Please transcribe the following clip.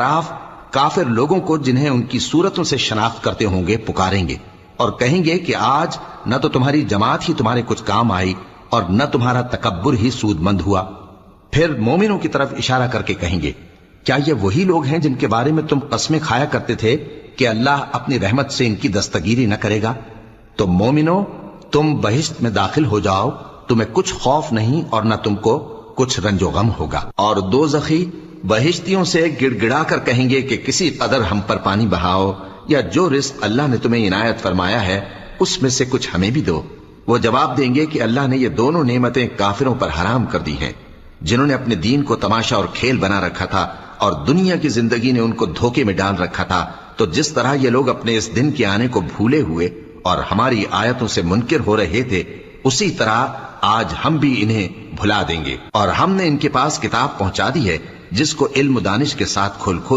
آپ کافر لوگوں کو جنہیں ان کی صورتوں سے شناخت کرتے ہوں گے پکاریں گے اور کہیں گے کہ آج نہ تو تمہاری جماعت ہی تمہارے کچھ کام آئی اور نہ تمہارا تکبر ہی سود مند ہوا۔ پھر مومنوں کی طرف اشارہ کر کے کہیں گے کیا یہ وہی لوگ ہیں جن کے بارے میں تم قسمیں کھایا کرتے تھے کہ اللہ اپنی رحمت سے ان کی دستگیری نہ کرے گا؟ تو مومنو تم بہشت میں داخل ہو جاؤ، تمہیں کچھ خوف نہیں اور نہ تم کو کچھ رنج و غم ہوگا۔ اور دوزخی بہشتیوں سے گڑ گڑا کر کہیں گے کہ کسی قدر ہم پر پانی بہاؤ یا جو رزق اللہ نے تمہیں عنایت فرمایا ہے اس میں سے کچھ ہمیں بھی دو۔ وہ جواب دیں گے کہ اللہ نے یہ دونوں نعمتیں کافروں پر حرام کر دی ہیں جنہوں نے اپنے دین کو تماشا اور کھیل بنا رکھا تھا اور دنیا کی زندگی نے ان کو دھوکے میں ڈال رکھا تھا۔ تو جس طرح یہ لوگ اپنے اس دن کے آنے کو بھولے ہوئے اور ہماری آیتوں سے منکر ہو رہے تھے، اسی طرح آج ہم بھی انہیں بھلا دیں گے۔ اور ہم نے ان کے پاس کتاب پہنچا دی ہے جس کو علم و دانش کے ساتھ کھول کھول